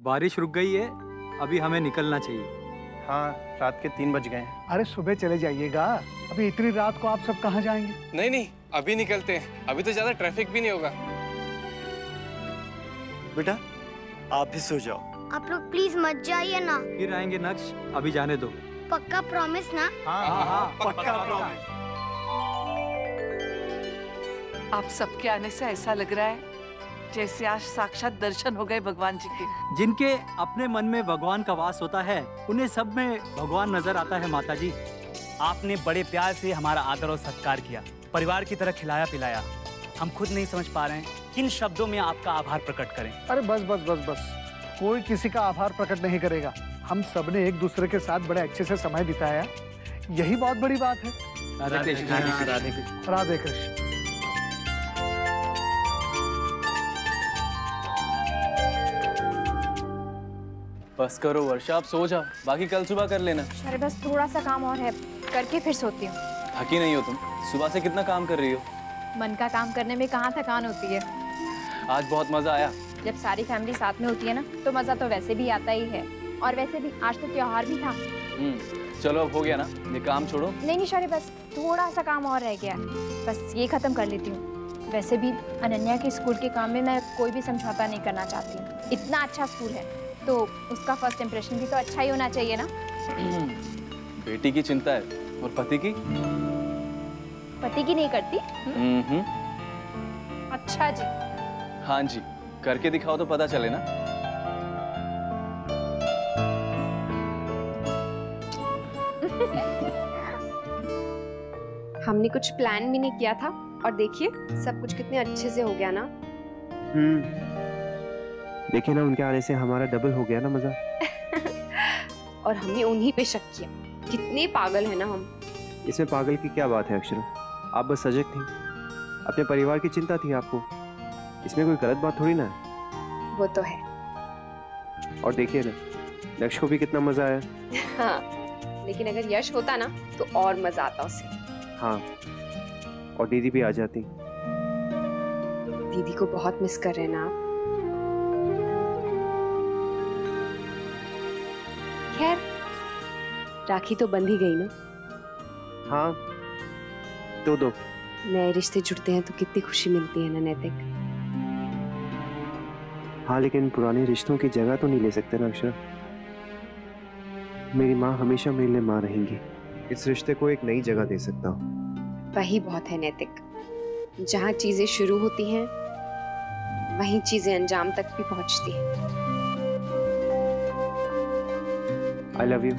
बारिश रुक गई है, अभी हमें निकलना चाहिए। हाँ, रात के 3 बज गए हैं। अरे सुबह चले जाइएगा, अभी इतनी रात को आप सब कहाँ जाएंगे? नहीं नहीं, अभी निकलते हैं, अभी तो ज्यादा ट्रैफिक भी नहीं होगा। बेटा आप भी सो जाओ। आप लोग प्लीज मत जाइए ना। फिर आएंगे नक्श, अभी जाने दो। पक्का प्रॉमिस ना? हाँ, पक्का प्रॉमिस। आप सबके आने से ऐसा लग रहा है जैसे आज साक्षात दर्शन हो गए भगवान जी के। जिनके अपने मन में भगवान का वास होता है, उन्हें सब में भगवान नजर आता है। माता जी, आपने बड़े प्यार से हमारा आदर और सत्कार किया, परिवार की तरह खिलाया पिलाया। हम खुद नहीं समझ पा रहे हैं किन शब्दों में आपका आभार प्रकट करें। अरे बस बस बस बस, कोई किसी का आभार प्रकट नहीं करेगा। हम सबने एक दूसरे के साथ बड़े अच्छे से समय बिताया, यही बहुत बड़ी बात है। राधे कृष्ण। राधे कृष्ण। राधे कृष्ण। बस करो वर्षा, आप सो जाओ, बाकी कल सुबह कर लेना। अरे बस थोड़ा सा काम और है, करके फिर सोती हूँ। थकी नहीं हो तुम? सुबह से कितना काम कर रही हो? मन का काम करने में कहाँ थकान होती है। आज बहुत मजा आया। जब सारी फैमिली साथ में होती है ना, तो मजा तो वैसे भी आता ही है। और वैसे भी आज तो त्योहार भी था। चलो अब हो गया ना, ये काम छोड़ो। नहीं शौर्य, बस थोड़ा सा काम और रह गया, बस ये खत्म कर लेती हूँ। वैसे भी अनन्या के स्कूल के काम में मैं कोई भी समझौता नहीं करना चाहती हूँ। इतना अच्छा स्कूल है तो उसका फर्स्ट इम्प्रेशन भी तो अच्छा ही होना चाहिए ना। बेटी की चिंता है, और पति की? पति की नहीं करती। अच्छा जी। हाँ जी, करके दिखाओ तो पता चले ना। हमने कुछ प्लान भी नहीं किया था और देखिए सब कुछ कितने अच्छे से हो गया ना। देखिए ना, उनके आने से हमारा डबल हो गया ना मजा। और हमने उन्हीं पे शक किया। कितने पागल है ना हम। इसमें पागल की क्या बात है अक्षरा, आप बस सजग थी, अपने परिवार की चिंता थी आपको, इसमें कोई गलत बात थोड़ी ना है। वो तो है। और देखिए ना, लक्ष्य को भी कितना मजा आया। हाँ, लेकिन अगर यश होता ना तो और मजा आता उसे। हाँ, और दीदी भी आ जाती। दीदी को बहुत मिस कर रहे हैं ना आप। खैर, राखी तो बंध ही गई ना। हाँ, दो नए रिश्ते जुड़ते हैं तो कितनी खुशी मिलती है ना नैतिक। हाँ, लेकिन पुराने रिश्तों की जगह तो नहीं ले सकते ना अक्षरा। मेरी माँ हमेशा मेरे लिए माँ रहेंगी, इस रिश्ते को एक नई जगह दे सकता हूँ। वही बहुत है नैतिक, जहाँ चीजें शुरू होती हैं वहीं चीजें अंजाम तक भी पहुँचती हैं। I love you.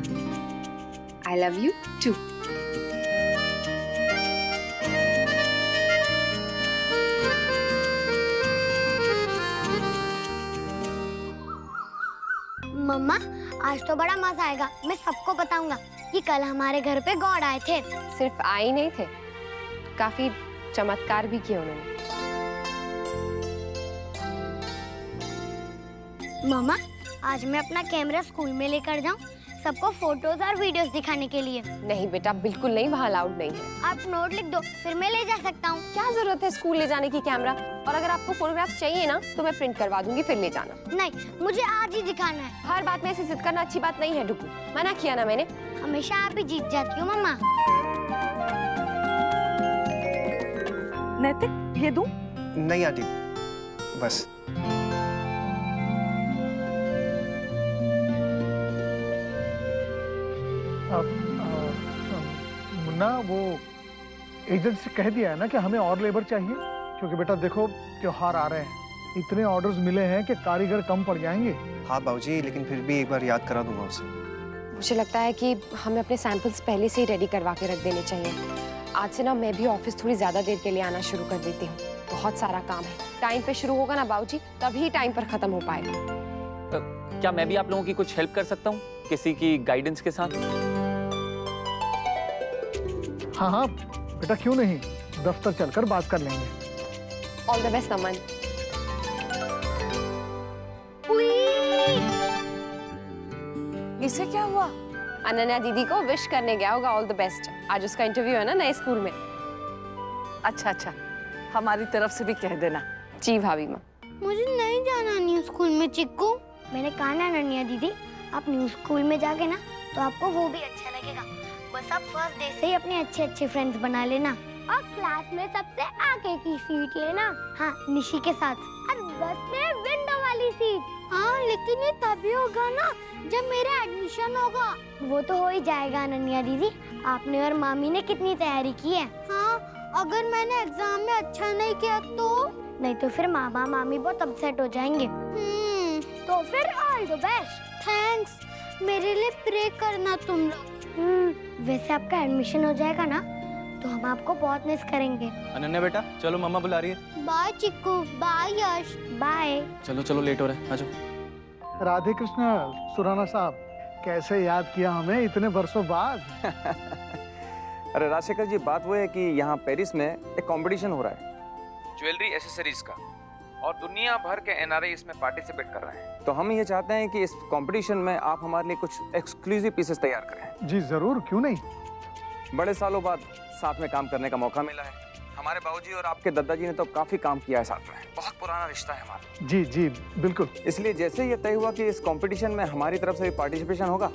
I love you too. मम्मा, आज तो बड़ा मजा आएगा। मैं सबको बताऊंगा कि कल हमारे घर पे गॉड आए थे। सिर्फ आए ही नहीं थे, काफी चमत्कार भी किए उन्होंने। मम्मा, आज मैं अपना कैमरा स्कूल में लेकर जाऊं सबको फोटोज और वीडियोस दिखाने के लिए। नहीं बेटा, बिल्कुल नहीं, वहाँ अलाउड नहीं है। आप नोट लिख दो, फिर मैं ले जा सकता हूँ। क्या जरूरत है स्कूल ले जाने की कैमरा? और अगर आपको फोटोग्राफ्स चाहिए ना तो मैं प्रिंट करवा दूंगी, फिर ले जाना। नहीं, मुझे आज ही दिखाना है। हर बात में ऐसे जिद करना अच्छी बात नहीं है डुगू, मना किया ना मैंने। हमेशा आप ही जीत जाती हो मम्मा। नैतिक, ये दूं? नहीं आंटी, बस। मुन्ना, वो एजेंट से कह दिया है ना कि हमें और लेबर चाहिए, क्योंकि बेटा देखो त्योहार आ रहे हैं, इतने ऑर्डर्स मिले हैं कि कारीगर कम पड़ जाएंगे। हाँ बाबूजी, लेकिन फिर भी एक बार याद करा दूंगा उसे। मुझे लगता है कि हमें अपने सैंपल्स पहले से ही रेडी करवा के रख देने चाहिए। आज से ना मैं भी ऑफिस थोड़ी ज्यादा देर के लिए आना शुरू कर देती हूँ, बहुत सारा काम है। टाइम पे शुरू होगा ना बाबूजी, तभी टाइम पर खत्म हो पाएगा। क्या मैं भी आप लोगों की कुछ हेल्प कर सकता हूँ किसी की गाइडेंस के साथ? हाँ हाँ बेटा, क्यों नहीं, दफ्तर चलकर बात कर लेंगे। ऑल द बेस्ट अमन। इसे क्या हुआ? अनन्या दीदी को विश करने गया होगा ऑल द बेस्ट। आज उसका इंटरव्यू है ना नए स्कूल में। अच्छा अच्छा, हमारी तरफ से भी कह देना। जी भाभी माँ। मुझे नहीं जाना न्यू स्कूल में चिक्कू। मैंने कहा ना अनन्या दीदी, आप न्यू स्कूल में जाके ना तो आपको वो भी अच्छा लगेगा। बस आप फर्स्ट डे से ही अपने अच्छे फ्रेंड्स बना लेना और क्लास में सबसे आगे की सीट लेना। हाँ, निशी के साथ। और बस में विंडो वाली सीट। हाँ, लेकिन ये तभी होगा ना जब मेरा एडमिशन होगा। वो तो हो ही जाएगा अनन्या दीदी। आपने और मामी ने कितनी तैयारी की है। हाँ, अगर मैंने एग्जाम में अच्छा नहीं किया तो? नहीं तो फिर मामा मामी बहुत अपसेट हो जाएंगे। तो फिर ऑल द बेस्ट। थैंक्स। मेरे लिए प्रे करना तुम लोग। वैसे आपका एडमिशन हो जाएगा ना तो हम आपको बहुत मिस करेंगे। अनन्या बेटा चलो, मम्मा बुला रही है। बाय चिक्कू, बाय यश, बाय। चलो चलो, लेट हो रहा है, आ जाओ। राधे कृष्ण सुराना साहब, कैसे याद किया हमें इतने वर्षों बाद। अरे राजशेखर जी, बात वो है कि यहाँ पेरिस में एक कंपटीशन हो रहा है ज्वेलरी एसेसरीज का, और दुनिया भर के एनआरआई इसमें पार्टिसिपेट कर रहे हैं। तो हम ये चाहते हैं कि इस कंपटीशन में आप हमारे लिए कुछ एक्सक्लूसिव पीसेस तैयार करें। जी जरूर, क्यों नहीं। बड़े सालों बाद साथ में काम करने का मौका मिला है। हमारे बाबूजी और आपके दादाजी ने तो काफी काम किया है साथ में, बहुत पुराना रिश्ता है हमारा। जी जी बिल्कुल। इसलिए जैसे ये तय हुआ कि इस कंपटीशन में हमारी तरफ से भी पार्टिसिपेशन होगा,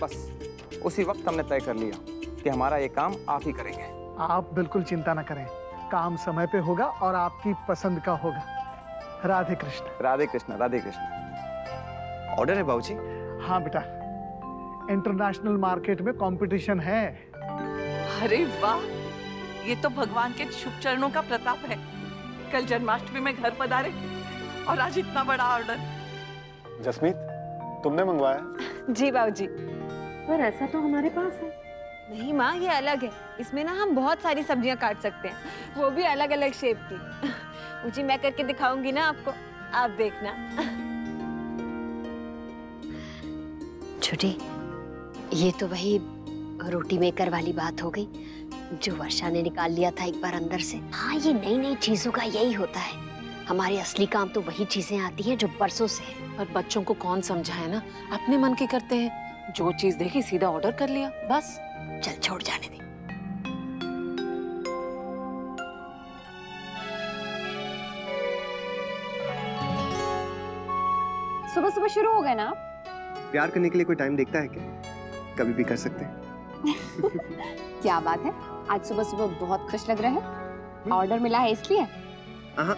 बस उसी वक्त हमने तय कर लिया कि हमारा ये काम आप ही करेंगे। आप बिल्कुल चिंता न करें, काम समय पे होगा और आपकी पसंद का होगा। राधे कृष्ण। राधे कृष्ण, राधे कृष्ण। ऑर्डर है बाबूजी? हाँ बेटा, इंटरनेशनल मार्केट में कंपटीशन है। अरे वाह, ये तो भगवान के शुभ चरणों का प्रताप है। कल जन्माष्टमी में घर पधारे और आज इतना बड़ा ऑर्डर। जसमीत, तुमने मंगवाया? जी बाबूजी। पर ऐसा तो हमारे पास है। नहीं माँ, ये अलग है। इसमें ना हम बहुत सारी सब्जियां काट सकते हैं, वो भी अलग अलग शेप की। जी मैं करके दिखाऊंगी ना आपको, आप देखना। छोटी, ये तो वही रोटी मेकर वाली बात हो गई जो वर्षा ने निकाल लिया था एक बार अंदर से। हाँ, ये नई नई चीजों का यही होता है। हमारे असली काम तो वही चीजें आती हैं जो बरसों से है। और बच्चों को कौन समझाए ना, अपने मन की करते हैं। जो चीज देखी सीधा ऑर्डर कर लिया, बस। चल छोड़ जाने दे। सुबह सुबह शुरू हो गए ना आप? प्यार करने के लिए कोई टाइम देखता है क्या? कभी भी कर सकते हैं। क्या बात है, आज सुबह सुबह बहुत खुश लग रहे हैं। ऑर्डर मिला है इसलिए? हाँ,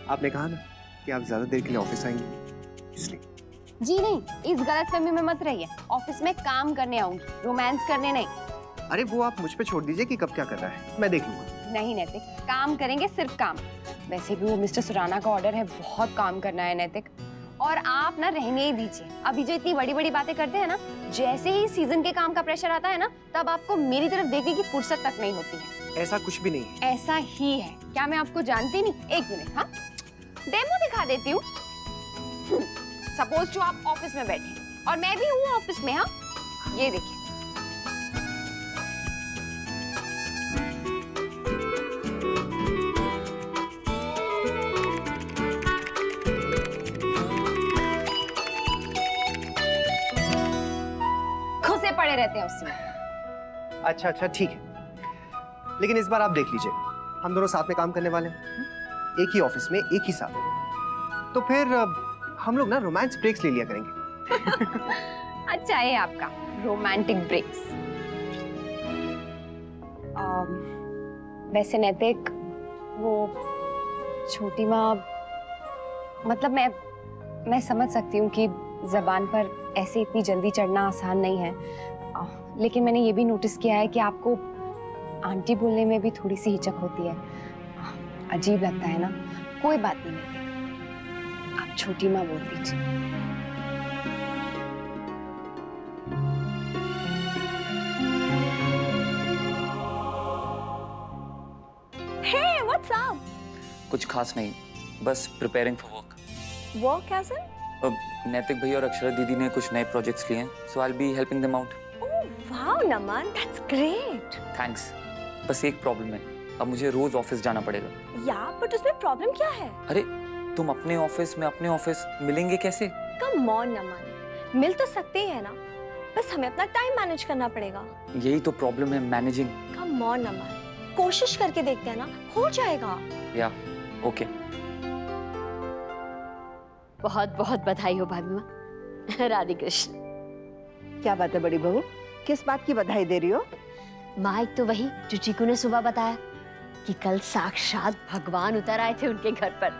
आपने कहा ना कि आप ज्यादा देर के लिए ऑफिस आएंगे, इसलिए। जी नहीं, इस गलतफहमी में मत रहिए। ऑफिस में काम करने आऊंगी, रोमांस करने नहीं। अरे वो आप मुझ पे छोड़ दीजिए कि कब क्या करना है, मैं देख लूंगा। नहीं नैतिक, काम करेंगे, सिर्फ काम। वैसे भी वो मिस्टर सुराना का ऑर्डर है, बहुत काम करना है नैतिक। और आप ना रहने ही दीजिए। अभी जो इतनी बड़ी बड़ी बातें करते हैं ना, जैसे ही सीजन के काम का प्रेशर आता है ना, तब आपको मेरी तरफ देखने की फुर्सत तक नहीं होती है। ऐसा कुछ भी नहीं है। ऐसा ही है। क्या मैं आपको जानती नहीं? एक मिनट, हाँ डेमो दिखा देती हूँ। सपोज जो आप ऑफिस में बैठे और मैं भी हूँ ऑफिस में। हाँ, ये देखिए। घुसे पड़े रहते हैं उसमें। अच्छा ठीक है, लेकिन इस बार आप देख लीजिए, हम दोनों साथ में काम करने वाले हैं, एक ही ऑफिस में, एक ही साथ। तो फिर हम लोग ना रोमांस ब्रेक्स ले लिया करेंगे। अच्छा है आपका रोमांटिक ब्रेक्स। वैसे नैतिक, वो छोटी माँ, मतलब मैं समझ सकती हूँ कि जबान पर ऐसे इतनी जल्दी चढ़ना आसान नहीं है, लेकिन मैंने ये भी नोटिस किया है कि आपको आंटी बोलने में भी थोड़ी सी हिचक होती है। अजीब लगता है ना। कोई बात नहीं नैतिक, आप छोटी माँ बोल दीजिए। Hey, what's up? कुछ खास नहीं, बस preparing for work. Work as in? नैतिक भैया और अक्षरा दीदी ने कुछ नए प्रोजेक्ट्स लिए हैं, so I'll be helping them out. Oh, wow, Naman, that's great. Thanks. बस एक प्रॉब्लम है, अब मुझे रोज ऑफिस जाना पड़ेगा। Yeah, but उसमें प्रॉब्लम क्या है? अरे तुम अपने ऑफिस में अपने ऑफिस मिलेंगे कैसे? Come on, Naman, मिल तो सकते हैं ना, बस हमें अपना टाइम मैनेज करना पड़ेगा। यही तो प्रॉब्लम है, मैनेजिंग। Come on, Naman, कोशिश करके देखते हैं ना, हो जाएगा। या ओके। बहुत बहुत बधाई हो भाभी माँ। राधे कृष्ण। क्या बात है बड़ी बहू, किस बात की बधाई दे रही हो? माँ एक तो वही जो चीकू ने सुबह बताया कि कल साक्षात भगवान उतर आए थे उनके घर पर,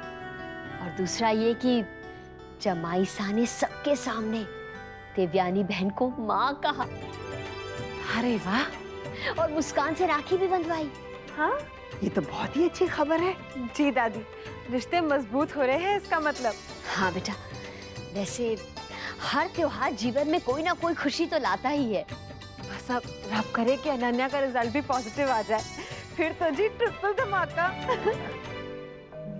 और दूसरा ये कि जमाई सा ने सबके सामने देवयानी बहन को माँ कहा। अरे वाह, और मुस्कान से राखी भी बंधवाई। हाँ, ये तो बहुत ही अच्छी खबर है। जी दादी, रिश्ते मजबूत हो रहे हैं इसका मतलब। हाँ बेटा, वैसे हर त्योहार जीवन में कोई ना कोई खुशी तो लाता ही है। बस अब रब करे कि अनन्या का रिजल्ट भी पॉजिटिव आ जाए, फिर तो जी ट्रिपल धमाका।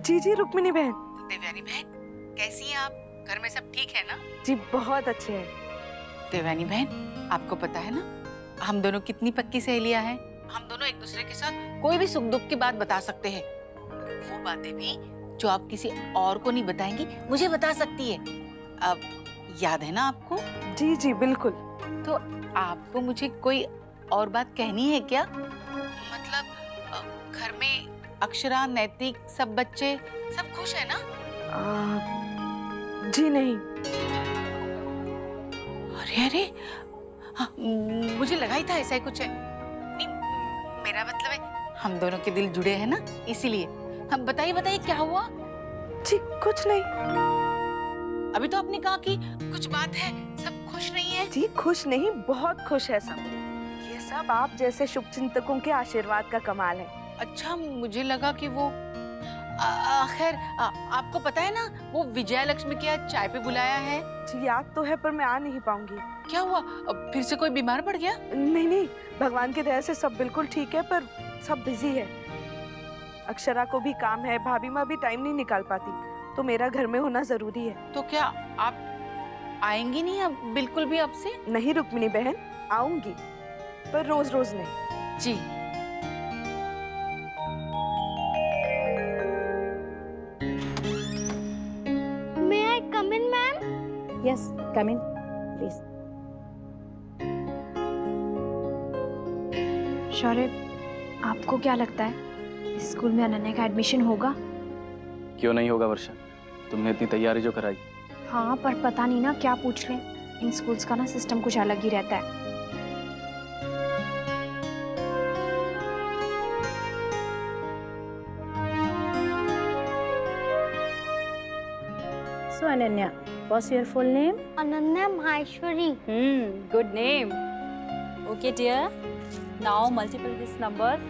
जी रुक्मिनी बहन। देवयानी बहन कैसी हैं आप? घर में सब ठीक है ना? जी बहुत अच्छे हैं। देवयानी बहन, आपको पता है ना हम दोनों कितनी पक्की सहेलियां हैं। हम दोनों एक दूसरे के साथ कोई भी सुख दुख की बात बता सकते हैं। वो बातें भी जो आप किसी और को नहीं बताएंगी, मुझे बता सकती है। अब याद है ना आपको? जी जी बिल्कुल। तो आपको मुझे कोई और बात कहनी है क्या? मतलब घर में अक्षरा, नैतिक, सब बच्चे सब खुश है ना? जी नहीं। अरे अरे, हाँ, मुझे लगा ही था ऐसा ही कुछ है। नहीं, मेरा मतलब है हम दोनों के दिल जुड़े हैं ना, इसीलिए। हम बताइए बताइए क्या हुआ? जी कुछ नहीं। अभी तो आपने कहा कि कुछ बात है, सब खुश नहीं है। जी खुश नहीं, बहुत खुश है सब। ये सब आप जैसे शुभचिंतकों के आशीर्वाद का कमाल है। अच्छा, मुझे लगा कि वो खैर आपको पता है ना वो विजया लक्ष्मी के आज चाय पे बुलाया है। जी याद तो है, पर मैं आ नहीं पाऊंगी। क्या हुआ, फिर से कोई बीमार पड़ गया? नहीं नहीं, भगवान की दया से सब बिल्कुल ठीक है, पर सब बिजी है। अक्षरा को भी काम है, भाभी माँ भी टाइम नहीं निकाल पाती, तो मेरा घर में होना जरूरी है। तो क्या आप आएंगी नहीं अब बिल्कुल भी अब से? नहीं रुक्मिनी बहन, आऊंगी, पर रोज रोज नहीं। जी Yes, come in, please. शौर्य, आपको क्या लगता है इस स्कूल में अनन्या का एडमिशन होगा? क्यों नहीं होगा वर्षा, तुमने इतनी तैयारी जो कराई। हाँ, पर पता नहीं ना क्या पूछ लें। इन स्कूल्स का ना सिस्टम कुछ अलग ही रहता है। So Ananya, what's your full name? Ananya Maheshwari. Good name. Okay dear, now multiply these numbers.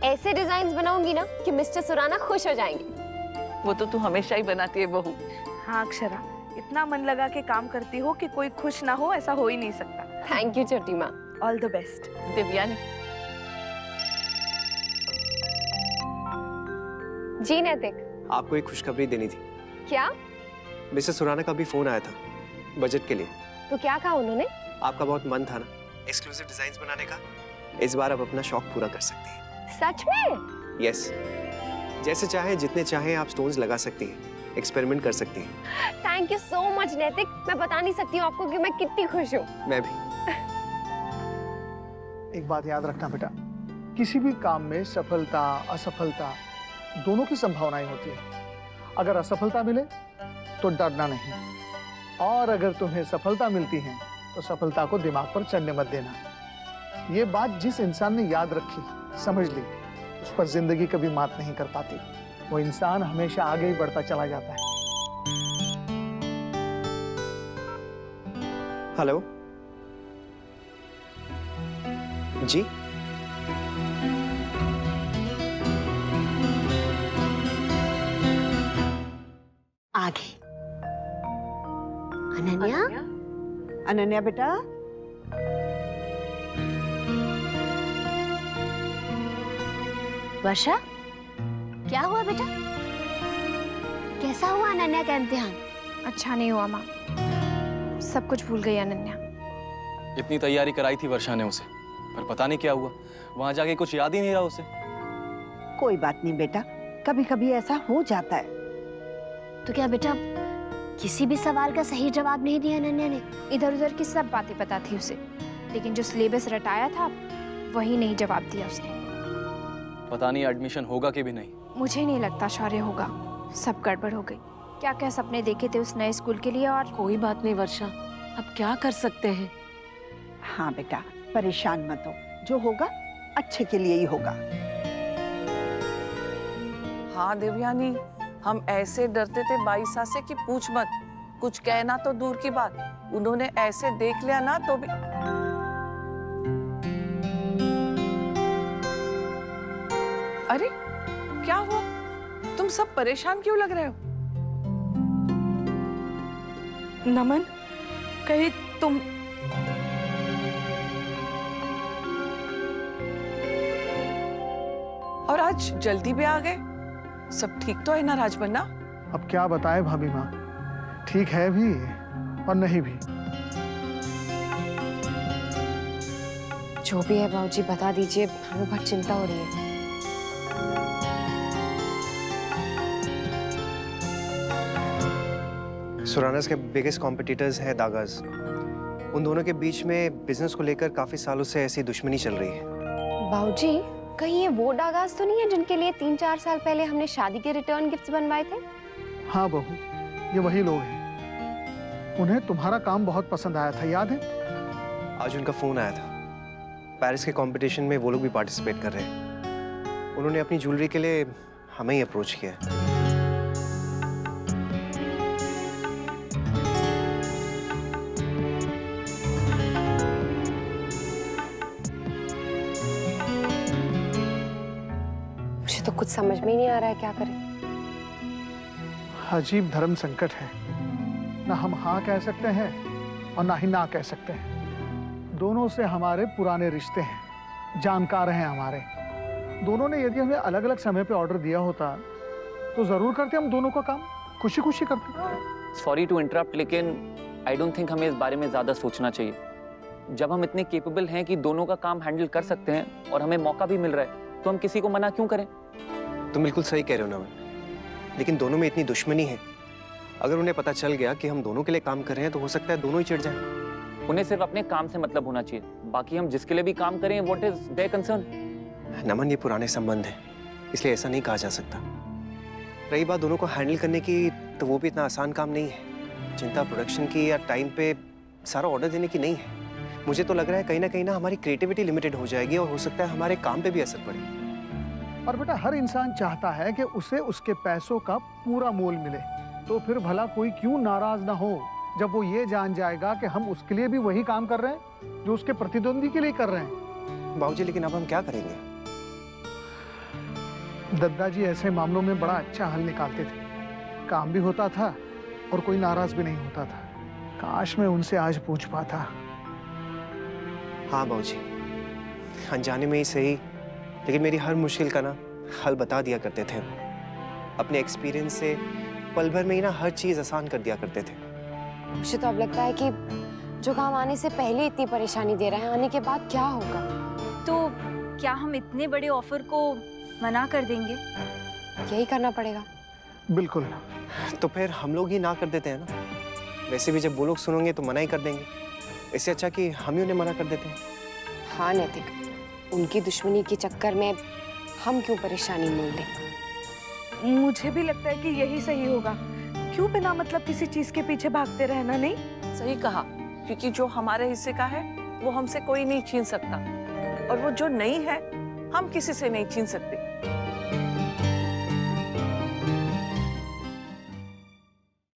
ऐसे डिजाइन्स बनाऊंगी ना कि मिस्टर सुराना खुश हो जाएंगे। वो तो तू हमेशा ही बनाती है बहू। हाँ अक्षरा, इतना मन लगा के काम करती हो कि कोई खुश ना हो, ऐसा हो ही नहीं सकता। थैंक यू छोटी माँ। All the best. Devyani. Ji Naitik. आपको एक खुशखबरी देनी थी। क्या? मिस्टर सुराना का भी फोन आया था बजट के लिए। तो क्या कहा उन्होंने? आपका बहुत मन था ना एक्सक्लूसिव डिजाइन्स बनाने का, इस बार आप अपना शौक पूरा कर सकती हैं। सच में? यस, जैसे चाहे जितने चाहे आप स्टोन्स लगा सकती हैं, एक्सपेरिमेंट कर सकती हैं। थैंक यू सो मच नैतिक, मैं बता नहीं सकती हूँ आपको कि मैं कितनी खुश हूँ। मैं भी। एक बात याद रखना बेटा, किसी भी काम में सफलता असफलता दोनों की संभावनाएं होती है। अगर असफलता मिले तो डरना नहीं, और अगर तुम्हें सफलता मिलती है तो सफलता को दिमाग पर चढ़ने मत देना। ये बात जिस इंसान ने याद रखी, समझ ली, उस पर जिंदगी कभी मात नहीं कर पाती। वो इंसान हमेशा आगे ही बढ़ता चला जाता है। हेलो जी, आगे। अनन्या? अनन्या बेटा, वर्षा, क्या हुआ बेटा? कैसा हुआ अनन्या का इम्तिहान? अच्छा नहीं हुआ माँ, सब कुछ भूल गई अनन्या। इतनी तैयारी कराई थी वर्षा ने उसे, पर पता नहीं क्या हुआ, वहां जाके कुछ याद ही नहीं रहा उसे। कोई बात नहीं बेटा, कभी कभी ऐसा हो जाता है। तो क्या बेटा किसी भी सवाल का सही जवाब नहीं दिया अनन्या ने। इधर उधर की सब बातें पता थी उसे, लेकिन जो सिलेबस रटाया था वही नहीं जवाब दिया उसने। पता नहीं एडमिशन होगा कि भी नहीं। मुझे नहीं लगता शौर्य होगा, सब गड़बड़ हो गई। क्या क्या सपने देखे थे उस नए स्कूल के लिए। और कोई बात नहीं वर्षा, अब क्या कर सकते हैं। हाँ बेटा, परेशान मत हो, जो होगा अच्छे के लिए ही होगा। हाँ देवयानी, हम ऐसे डरते थे बाईसा से कि पूछ मत। कुछ कहना तो दूर की बात, उन्होंने ऐसे देख लिया ना तो भी। अरे क्या हुआ, तुम सब परेशान क्यों लग रहे हो? नमन, कहीं तुम और आज जल्दी भी आ गए। सब ठीक तो है ना राजबन्ना? अब क्या बताए भाभी माँ, ठीक है भी और नहीं भी। जो भी है बाबूजी बता दीजिए, हमें बहुत चिंता हो रही है। सुरानास के बिगेस्ट कॉम्पिटिटर्स हैं दागाज। उन दोनों के बीच में बिजनेस को लेकर काफी सालों से ऐसी दुश्मनी चल रही है। बाबूजी, कहीं ये वो डागाज तो नहीं है जिनके लिए 3-4 साल पहले हमने शादी के रिटर्न गिफ्ट्स बनवाए थे? हाँ बहू, ये वही लोग हैं। उन्हें तुम्हारा काम बहुत पसंद आया था, याद है? आज उनका फोन आया था। पेरिस के कंपटीशन में वो लोग भी पार्टिसिपेट कर रहे हैं। उन्होंने अपनी ज्वेलरी के लिए हमें ही अप्रोच किया है। मुझे तो कुछ समझ में ही नहीं आ रहा है क्या करें। अजीब धर्म संकट है, ना हम हाँ कह सकते हैं और ना ही ना कह सकते हैं। दोनों से हमारे पुराने रिश्ते हैं, जानकार हैं हमारे। दोनों ने यदि हमें अलग अलग समय पे ऑर्डर दिया होता तो जरूर करते हम दोनों का काम, खुशी खुशी करते। सॉरी टू इंटरप्ट, लेकिन आई डोंट थिंक हमें इस बारे में ज्यादा सोचना चाहिए। जब हम इतने केपेबल हैं कि दोनों का काम हैंडल कर सकते हैं और हमें मौका भी मिल रहा है, तो हम किसी को मना क्यों करें? तुम बिल्कुल सही कह रहे हो नमन, लेकिन दोनों में इतनी दुश्मनी है, अगर उन्हें पता चल गया कि हम दोनों के लिए काम कर रहे हैं तो हो सकता है दोनों ही चिढ़ जाएं। उन्हें सिर्फ अपने काम से मतलब होना चाहिए, बाकी हम जिसके लिए भी काम करें, व्हाट इज देयर कंसर्न। नमन, ये पुराने संबंध है, इसलिए ऐसा नहीं कहा जा सकता। रही बात दोनों को हैंडल करने की, तो वो भी इतना आसान काम नहीं है। चिंता प्रोडक्शन की या टाइम पे सारा ऑर्डर देने की नहीं है। मुझे तो लग रहा है कहीं ना हमारी क्रिएटिविटी लिमिटेड हो जाएगी और हो सकता है हमारे काम पे भी असर पड़े। और बेटा, हर इंसान चाहता है कि उसे उसके पैसों का पूरा मोल मिले, तो फिर भला कोई क्यों नाराज ना हो जब वो ये जान जाएगा कि हम उसके लिए भी वही काम कर रहे हैं जो उसके प्रतिद्वंदी के लिए कर रहे हैं। बाबूजी, लेकिन अब हम क्या करेंगे? दद्दा जी ऐसे मामलों में बड़ा अच्छा हल निकालते थे, काम भी होता था और कोई नाराज भी नहीं होता था। काश मैं उनसे आज पूछ पाता। हाँ बाबूजी, अनजाने में ही सही, लेकिन मेरी हर मुश्किल का ना हल बता दिया करते थे। अपने एक्सपीरियंस से पल भर में ही ना हर चीज आसान कर दिया करते थे। मुझे तो अब लगता है कि जो काम आने से पहले इतनी परेशानी दे रहा है, आने के बाद क्या होगा? तो क्या हम इतने बड़े ऑफर को मना कर देंगे? यही करना पड़ेगा। बिल्कुल। तो फिर हम लोग ही ना कर देते हैं ना। वैसे भी जब वो लोग सुनेंगे तो मना ही कर देंगे। इससे अच्छा कि हम ही उन्हें मना कर देते हैं। हाँ नैतिक, उनकी दुश्मनी के चक्कर में हम क्यों परेशानी मोल लें? मुझे भी लगता है कि यही सही होगा। क्यों बिना मतलब किसी चीज के पीछे भागते रहना? नहीं, सही कहा, क्योंकि जो हमारे हिस्से का है वो हमसे कोई नहीं छीन सकता, और वो जो नहीं है हम किसी से नहीं छीन सकते।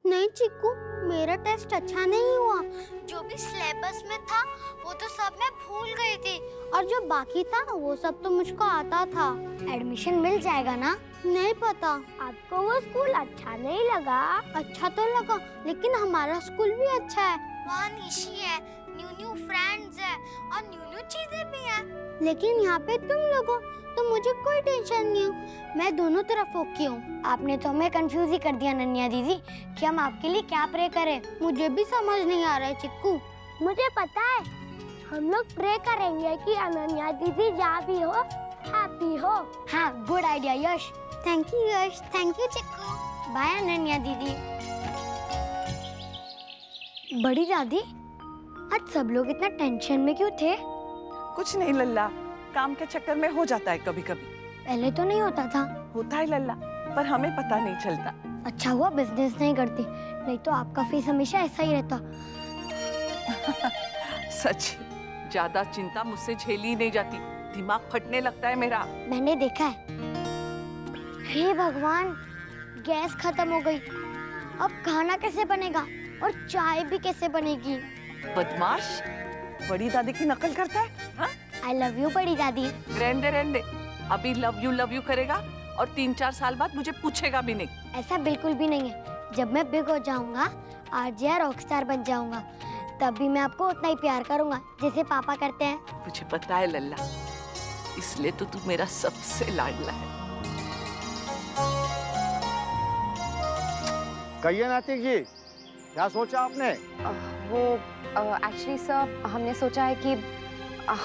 नहीं चिक्कू, मेरा टेस्ट अच्छा नहीं हुआ। जो भी सिलेबस में था वो तो सब मैं भूल गई थी, और जो बाकी था वो सब तो मुझको आता था। एडमिशन मिल जाएगा ना? नहीं पता। आपको वो स्कूल अच्छा नहीं लगा? अच्छा तो लगा, लेकिन हमारा स्कूल भी अच्छा है। वहाँ निशी है, न्यू फ्रेंड्स है और न्यू चीजें भी हैं। लेकिन यहाँ पे तुम लोग हो तो मुझे कोई टेंशन नहीं हो। मैं दोनों तरफ ओके हूँ। आपने तो हमें कंफ्यूज ही कर दिया नन्या दीदी कि हम आपके लिए क्या प्रे करें। मुझे भी समझ नहीं आ रहा है चिक्कू। मुझे पता है, हम लोग प्रे करेंगे कि अनन्या दीदी जहाँ भी हो हैप्पी हो। हाँ, good idea Yash. Thank you Yash. Thank you Chikku. Bye Ananya दीदी। बड़ी दादी, आज सब लोग इतना टेंशन में क्यों थे? कुछ नहीं लल्ला, काम के चक्कर में हो जाता है कभी कभी। पहले तो नहीं होता था। होता है लल्ला, पर हमें पता नहीं चलता। अच्छा हुआ बिजनेस नहीं करती, नहीं तो आपका फेस हमेशा ऐसा ही रहता। सच, ज्यादा चिंता मुझसे झेली नहीं जाती, दिमाग फटने लगता है मेरा। मैंने देखा है। हे भगवान, गैस खत्म हो गई। अब खाना कैसे बनेगा और चाय भी कैसे बनेगी? बदमाश, बड़ी दादी की नकल करता है। हाँ? I love you बड़ी दादी। रहने दे, अभी लव यू करेगा और 3-4 साल बाद मुझे पूछेगा भी नहीं। ऐसा बिल्कुल भी नहीं है। जब मैं बिग हो जाऊंगा, आरजे रॉकस्टार बन जाऊंगा, तब भी मैं आपको उतना ही प्यार करूंगा जैसे पापा करते हैं। मुझे पता है लल्ला, इसलिए तो तू मेरा सबसे लाडला है। कहिए नातिक जी, क्या सोचा आपने? वो एक्चुअली सर, हमने सोचा है कि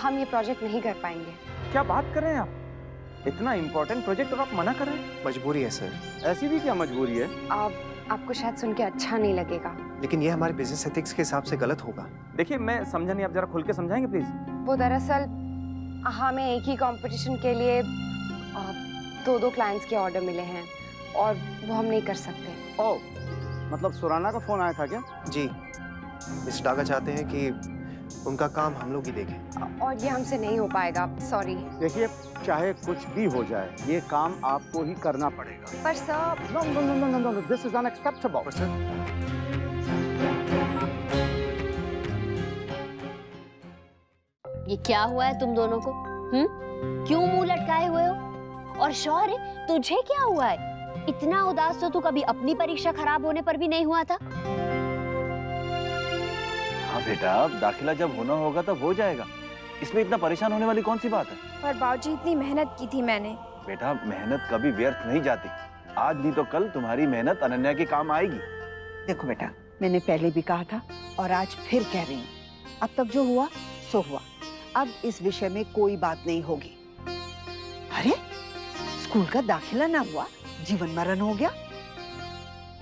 हम ये प्रोजेक्ट नहीं कर पाएंगे। क्या बात कर रहे हैं आप? इतना इम्पोर्टेंट प्रोजेक्ट और आप मना कर रहे हैं? मजबूरी है सर। ऐसी भी क्या मजबूरी है? आपको शायद सुन के अच्छा नहीं लगेगा, लेकिन ये हमारे बिजनेस एथिक्स के हिसाब से गलत होगा। देखिए, मैं समझा नहीं, आप जरा खुल के समझाएंगे प्लीज? वो दरअसल हमें एक ही कंपटीशन के लिए 2 क्लाइंट्स के ऑर्डर मिले हैं और वो हम नहीं कर सकते। ओह, मतलब सुराना का फोन आया था क्या? जी, मिस्टर डागा चाहते हैं कि उनका काम हम लोग ही देखें। और ये हमसे नहीं हो पाएगा, सॉरी। देखिए, चाहे कुछ भी हो जाए, ये काम आपको ही करना पड़ेगा। पर sir, no, this is unacceptable. ये क्या हुआ है तुम दोनों को? क्यों मुंह लटकाए हुए हो? और शौर्य, तुझे क्या हुआ है? इतना उदास तो तू कभी अपनी परीक्षा खराब होने पर भी नहीं हुआ था। हाँ बेटा, दाखिला जब होना होगा तब हो जाएगा, इसमें इतना परेशान होने वाली कौन सी बात है? पर बाबूजी, इतनी मेहनत की थी मैंने। बेटा, मेहनत कभी व्यर्थ नहीं जाती। आज नहीं तो कल तुम्हारी मेहनत अनन्या के काम आएगी। देखो बेटा, मैंने पहले भी कहा था और आज फिर कह रही हूँ, अब तक जो हुआ सो हुआ। अब इस विषय में कोई बात नहीं होगी। अरे, स्कूल का दाखिला ना हुआ, जीवन मरण हो गया।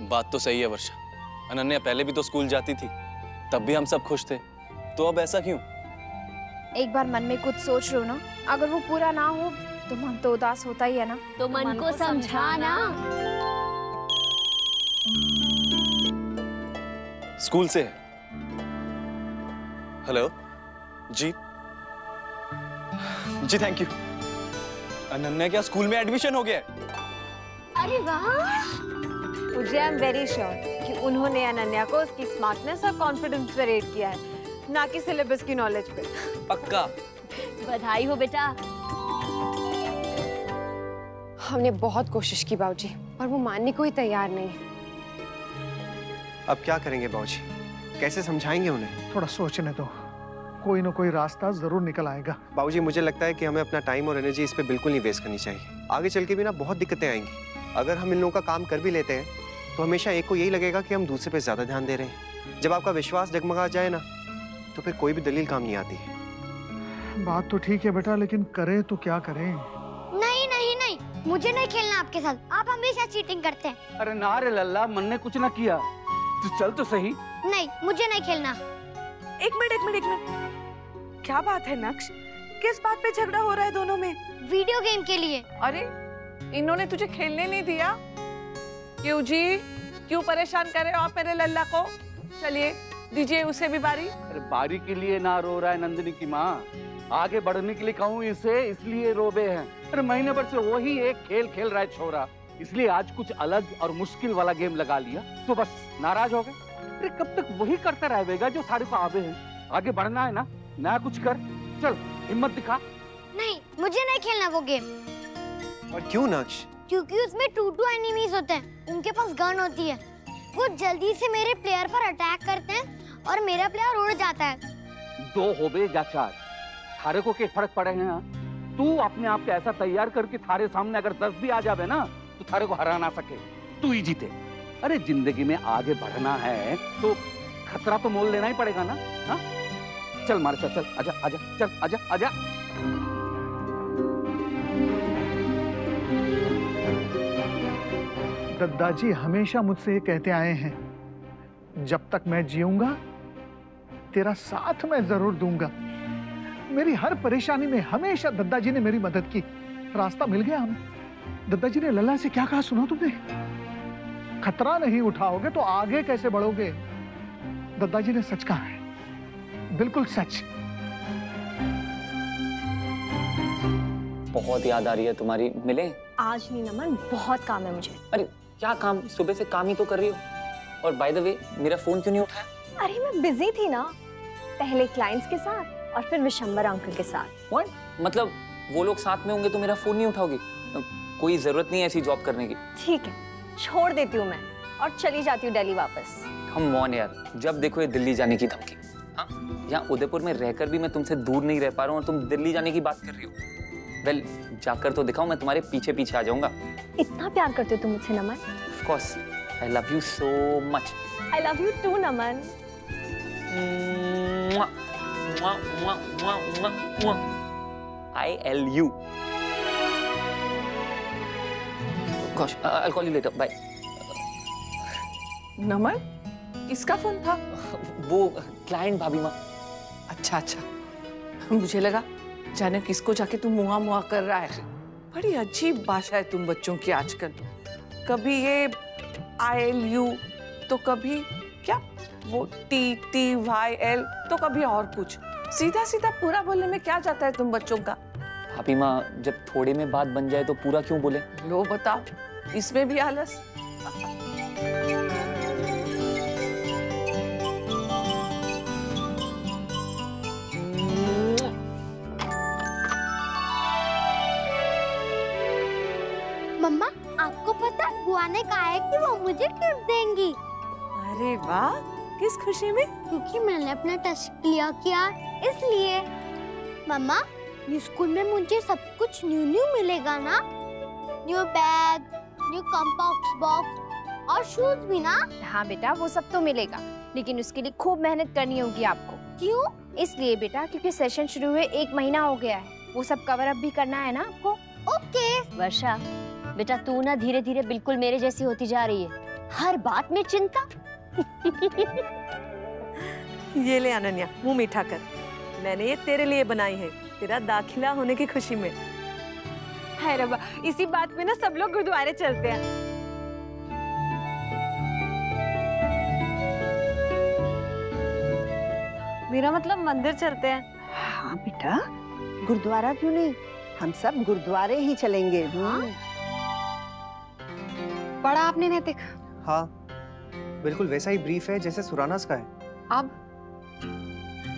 बात तो सही है वर्षा, अनन्या पहले भी तो स्कूल जाती थी, तब भी हम सब खुश थे, तो अब ऐसा क्यों? एक बार मन में कुछ सोच लो ना, अगर वो पूरा ना हो तो मन तो उदास होता ही है ना। तो मन को समझाना। स्कूल से है। हेलो जी, जी थैंक यू। अनन्या क्या स्कूल में एडमिशन हो गया है? अरे वाह! मुझे आई एम वेरी श्योर कि उन्होंने अनन्या को उसकी स्मार्टनेस और कॉन्फिडेंस पे रेट किया है, ना कि सिलेबस की नॉलेज पे। पक्का? बधाई हो बेटा। हमने बहुत कोशिश की बाबूजी, पर वो मानने को ही तैयार नहीं। अब क्या करेंगे बाबूजी? कैसे समझाएंगे उन्हें? थोड़ा सोचने दो, कोई ना कोई रास्ता जरूर निकल आएगा। बाबूजी, मुझे लगता है कि हमें अपना टाइम और एनर्जी इस पे बिल्कुल नहीं वेस्ट करनी चाहिए। आगे चल के भी ना बहुत दिक्कतें आएंगी। अगर हम इन लोगों का काम कर भी लेते हैं तो हमेशा एक को यही लगेगा कि हम दूसरे पे ज्यादा ध्यान दे रहे हैं। जब आपका विश्वास डगमगा जाए ना, तो फिर कोई भी दलील काम नहीं आती है। बात तो ठीक है बेटा, लेकिन करें तो क्या करें? नहीं नहीं नहीं, मुझे नहीं खेलना आपके साथ। आप हमेशा चीटिंग करते हैं। अरे ना रे लल्ला, मन ने कुछ ना किया। तू चल तो सही। नहीं, मुझे नहीं खेलना। एक मिनट, क्या बात है नक्श? किस बात पे झगड़ा हो रहा है दोनों में? वीडियो गेम के लिए। अरे, इन्होंने तुझे खेलने नहीं दिया? क्यों जी, क्यों परेशान कर रहे हो आप मेरे लल्ला को? चलिए, दीजिए उसे भी बारी। अरे बारी के लिए ना रो रहा है नंदिनी की माँ, आगे बढ़ने के लिए कहूँ इसे, इसलिए रोबे हैं। अरे महीने भर से वही एक खेल खेल रहा है छोरा, इसलिए आज कुछ अलग और मुश्किल वाला गेम लगा लिया तो बस नाराज हो गए। अरे कब तक वही करता रहेगा जो थारे को आवे है? आगे बढ़ना है ना, नया कुछ कर, चल हिम्मत दिखा। नहीं, मुझे नहीं खेलना वो गेम। और क्यों नक्श? क्योंकि उसमें 2 एनिमीज होते हैं, उनके पास गन होती है। वो जल्दी से मेरे प्लेयर पर अटैक करते हैं और मेरा प्लेयर उड़ जाता है। 2 हो बे या 4, थारे को क्या फर्क पड़े हैं? तू अपने आप को ऐसा तैयार करके थारे सामने अगर 10 भी आ जावे ना, तो थारे को हरा ना सके, तू ही जीते। अरे जिंदगी में आगे बढ़ना है तो खतरा तो मोल लेना ही पड़ेगा ना। हाँ, चल मारे साथ, चल आजा आजा, चल आजा आजा। दद्दाजी हमेशा मुझसे ये कहते आए हैं, जब तक मैं जीऊंगा तेरा साथ मैं जरूर दूंगा। मेरी हर परेशानी में हमेशा दद्दा जी ने मेरी मदद की। रास्ता मिल गया हमें। दद्दा जी ने लल्ला से क्या कहा सुना तुमने? खतरा नहीं उठाओगे तो आगे कैसे बढ़ोगे? दद्दा जी ने सच कहा है, बिल्कुल सच। बहुत याद आ रही है तुम्हारी, मिले? आज नहीं नमन, बहुत काम है मुझे। अरे क्या काम? सुबह से काम ही तो कर रही हो। और बाय द वे मेरा फोन क्यों नहीं उठाया? अरे मैं बिजी थी ना, पहले क्लाइंट्स के साथ और फिर विशंबर अंकल के साथ। What? मतलब वो लोग साथ में होंगे तो मेरा फोन नहीं उठाओगी? कोई जरूरत नहीं है ऐसी जॉब करने की। ठीक है, छोड़ देती हूँ मैं और चली जाती हूँ दिल्ली वापस। कम ऑन यार, जब देखो ये दिल्ली जाने की धमकी। हाँ, यहाँ उदयपुर में रहकर भी मैं तुमसे दूर नहीं रह पा रहा हूँ और तुम दिल्ली जाने की बात कर रही हो। वेल, जाकर तो दिखाओ, मैं तुम्हारे पीछे पीछे आ जाऊंगा। इतना प्यार करते हो तुम मुझसे नमन? Of course, I love you so much. I love you too Naman. ILU. Gosh, I'll call you later. Bye. नमन, किसका फोन था? वो क्लाइंट भाभी माँ। अच्छा अच्छा, मुझे लगा जाने किसको जाके तू मुआ मुआ कर रहा है। बड़ी अजीब भाषा है तुम बच्चों की आजकल। कभी ये ILU तो कभी क्या वो TTYL तो कभी और कुछ। सीधा सीधा पूरा बोलने में क्या जाता है तुम बच्चों का? भाभी माँ, जब थोड़े में बात बन जाए तो पूरा क्यों बोले? लो बताओ, इसमें भी आलस। मम्मा, आपको पता है बुआ ने कहा है कि वो मुझे गिफ्ट देंगी। अरे वाह, किस खुशी में? क्योंकि मैंने अपना टेस्ट क्लियर किया इसलिए। मम्मा, न्यू स्कूल में मुझे सब कुछ न्यू न्यू मिलेगा ना? New bag, new compass box और शूज भी ना? हाँ बेटा, वो सब तो मिलेगा, लेकिन उसके लिए खूब मेहनत करनी होगी आपको। क्यों? इसलिए बेटा क्योंकि सेशन शुरू हुए 1 महीना हो गया है, वो सब कवर अप भी करना है ना आपको। ओके। वर्षा, बेटा तू ना धीरे धीरे बिल्कुल मेरे जैसी होती जा रही है, हर बात में चिंता। ये ले अनन्या, मुंह मीठा कर। मैंने ये तेरे लिए बनाई है, तेरा दाखिला होने की खुशी में। हाय रब्बा, इसी बात पे ना सब लोग गुरुद्वारे चलते हैं। मेरा मतलब मंदिर चलते हैं। हाँ बेटा, गुरुद्वारा क्यों नहीं, हम सब गुरुद्वारे ही चलेंगे। पढ़ा आपने नैतिक? हाँ, बिल्कुल वैसा ही ब्रीफ है जैसे सुरानास का है। अब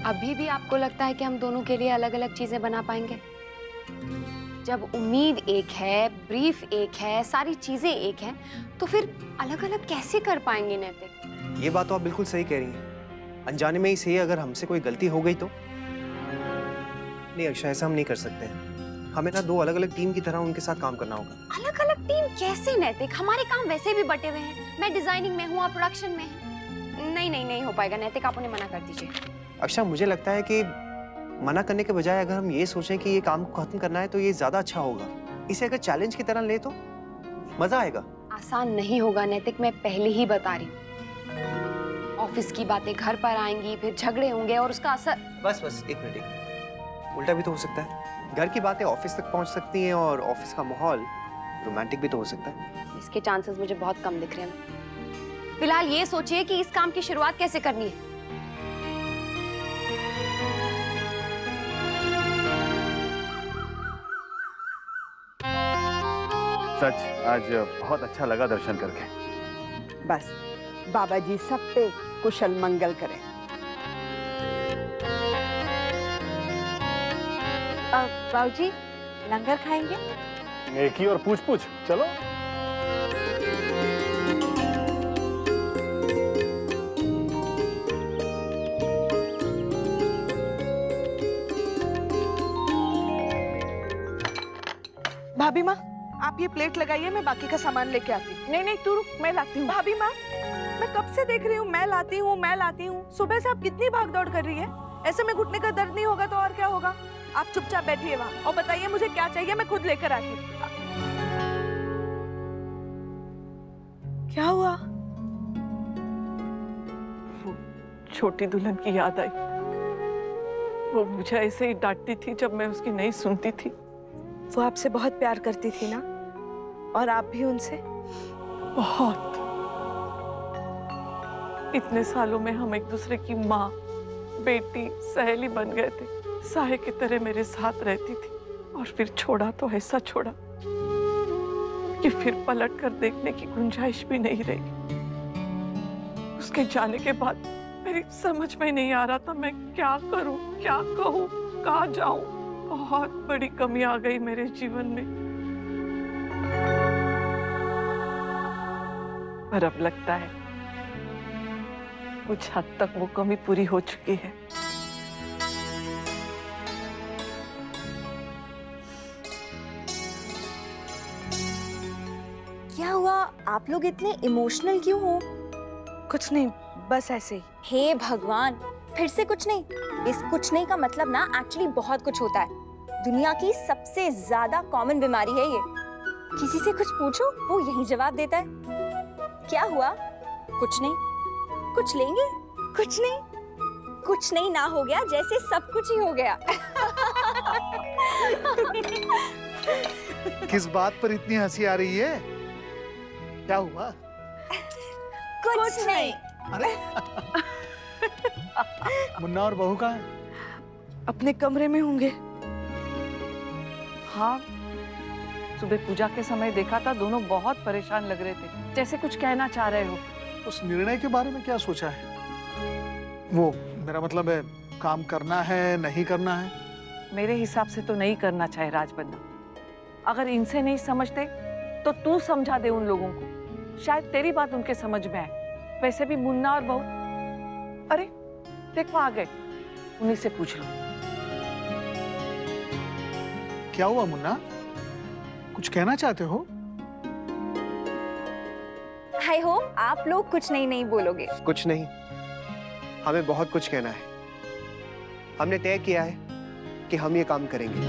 अभी भी आपको लगता है कि हम दोनों के लिए अलग अलग चीजें बना पाएंगे? जब उम्मीद एक है, ब्रीफ एक है, सारी चीजें एक हैं, तो फिर अलग अलग कैसे कर पाएंगे नैतिक? ये बात तो आप बिल्कुल सही कह रही हैं। अनजाने में ही सही, अगर हमसे कोई गलती हो गई तो। नहीं अक्षा, ऐसा हम नहीं कर सकते हैं। हमें ना 2 अलग अलग टीम की तरह उनके साथ काम करना होगा। अलग अलग टीम कैसे नैतिक? हमारे काम वैसे भी बटे हुए हैं। मैं डिजाइनिंग में हूँ, आप प्रोडक्शन में हैं। नहीं हो पाएगा नैतिक, आप उन्हें मना कर दीजिए। अक्षा, मुझे लगता है कि मना करने के बजाय अगर हम ये सोचें कि ये काम को खत्म करना है तो ये ज्यादा अच्छा होगा। इसे अगर चैलेंज की तरह ले तो मजा आएगा। आसान नहीं होगा नैतिक, मैं पहले ही बता रही हूँ। ऑफिस की बातें घर पर आएंगी, फिर झगड़े होंगे और उसका असर। बस 1 मिनट, उल्टा भी तो हो सकता है। घर की बातें ऑफिस तक पहुंच सकती हैं और ऑफिस का माहौल रोमांटिक भी तो हो सकता है। इसके चांसेस मुझे बहुत कम दिख रहे हैं। फिलहाल ये सोचिए कि इस काम की शुरुआत कैसे करनी है। सच आज बहुत अच्छा लगा दर्शन करके। बस बाबा जी सब पे कुशल मंगल करें। बाबूजी, लंगर खाएंगे? एक ही और पूछ चलो। भाभी माँ, आप ये प्लेट लगाइए, मैं बाकी का सामान लेके आती हूँ। नहीं तू रुक, मैं लाती हूँ। भाभी माँ, मैं कब से देख रही हूँ मैं लाती हूँ। सुबह से आप कितनी भागदौड़ कर रही है। ऐसे में घुटने का दर्द नहीं होगा तो और क्या होगा। आप चुपचाप बैठिए वहाँ और बताइए मुझे क्या चाहिए, मैं खुद लेकर आती हूँ। क्या हुआ? छोटी दुल्हन की याद आई। वो मुझे ऐसे ही डांटती थी जब मैं उसकी नहीं सुनती थी। वो आपसे बहुत प्यार करती थी ना, और आप भी उनसे? बहुत। इतने सालों में हम एक दूसरे की माँ, बेटी, सहेली बन गए थे। साहे की तरह मेरे साथ रहती थी, और फिर छोड़ा तो ऐसा छोड़ा कि फिर पलट कर देखने की गुंजाइश भी नहीं रही। उसके जाने के बाद मेरी समझ में नहीं आ रहा था मैं क्या करूं, क्या कहूं, कहाँ जाऊं। बहुत बड़ी कमी आ गई मेरे जीवन में। पर अब लगता है कुछ हद तक वो कमी पूरी हो चुकी है। क्या हुआ? आप लोग इतने इमोशनल क्यों हो? कुछ नहीं, बस ऐसे ही। हे भगवान, फिर से कुछ नहीं? इस कुछ नहीं का मतलब ना एक्चुअली बहुत कुछ होता है। दुनिया की सबसे ज्यादा कॉमन बीमारी है ये। किसी से कुछ पूछो वो यही जवाब देता है। क्या हुआ? कुछ नहीं। कुछ लेंगे? कुछ नहीं। कुछ नहीं ना हो गया जैसे सब कुछ ही हो गया। किस बात पर इतनी हंसी आ रही है? क्या हुआ? कुछ नहीं। अरे मुन्ना और बहू कहाँ है? अपने कमरे में होंगे। हाँ, सुबह पूजा के समय देखा था, दोनों बहुत परेशान लग रहे थे, जैसे कुछ कहना चाह रहे हो। उस निर्णय के बारे में क्या सोचा है? वो मेरा मतलब है, काम करना है नहीं करना है? मेरे हिसाब से तो नहीं करना चाहिए राजबन्ना। अगर इनसे नहीं समझते तो तू समझा दे उन लोगों को, शायद तेरी बात उनके समझ में आए। वैसे भी मुन्ना और बहू, अरे देखो आ गए, उन्हीं से पूछ लो। क्या हुआ मुन्ना, कुछ कहना चाहते हो? आई होप आप लोग कुछ नहीं बोलोगे। कुछ नहीं, हमें बहुत कुछ कहना है। हमने तय किया है कि हम ये काम करेंगे।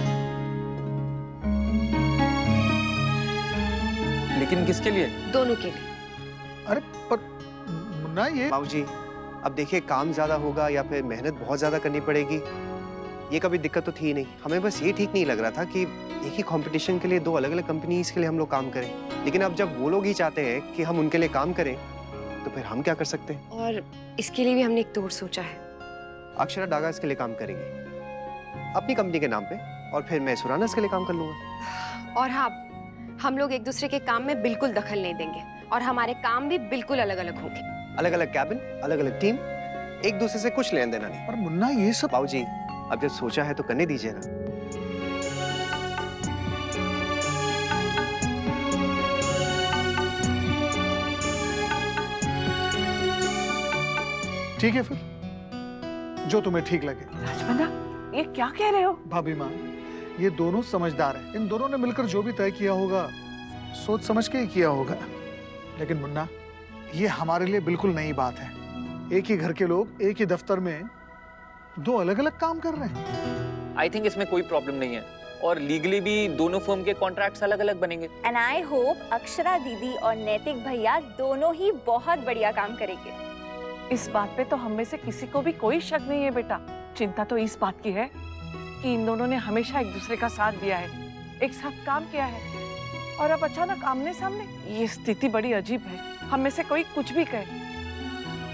लेकिन किसके लिए? दोनों के लिए। अरे पर मुन्ना ये बाबूजी, अब देखिए काम ज्यादा होगा या फिर मेहनत बहुत ज्यादा करनी पड़ेगी, ये कभी दिक्कत तो थी ही नहीं। हमें बस ये ठीक नहीं लग रहा था कि एक ही कंपटीशन के लिए दो अलग अलग कंपनीज के लिए हम लोग काम करें। लेकिन अब जब वो लोग ही चाहते हैं कि हम उनके लिए काम करें, तो फिर हम क्या कर सकते हैं? और इसके लिए भी हमने एक तौर सोचा है। अक्षरा डागास के लिए काम करेंगे अपनी कंपनी के नाम पे, और फिर मैं सुरानस के लिए काम कर लूंगा। और हाँ, हम लोग एक दूसरे के काम में बिल्कुल दखल नहीं देंगे, और हमारे काम भी बिल्कुल अलग अलग होंगे। अलग अलग कैबिन, अलग अलग टीम, एक दूसरे से कुछ लेन देना नहीं। पर मुन्ना ये सब बाबूजी, अब जब सोचा है तो करने दीजिए ना। ठीक है फिर, जो तुम्हें ठीक लगे। राजबन्ना, ये क्या कह रहे हो? भाभी माँ, ये दोनों समझदार हैं। इन दोनों ने मिलकर जो भी तय किया होगा सोच समझ के ही किया होगा। लेकिन मुन्ना, ये हमारे लिए बिल्कुल नई बात है। एक ही घर के लोग एक ही दफ्तर में दो अलग अलग काम कर रहे हैं। आई थिंक इसमें कोई प्रॉब्लम नहीं है, और लीगली भी दोनों फर्म के कॉन्ट्रैक्ट्स अलग अलग बनेंगे। एंड आई होप अक्षरा दीदी और नैतिक भैया दोनों ही बहुत बढ़िया काम करेंगे। इस बात पे तो हम में से किसी को भी कोई शक नहीं है बेटा। चिंता तो इस बात की है कि इन दोनों ने हमेशा एक दूसरे का साथ दिया है, एक साथ काम किया है, और अब अचानक आमने सामने, ये स्थिति बड़ी अजीब है। हम में से कोई कुछ भी कहे,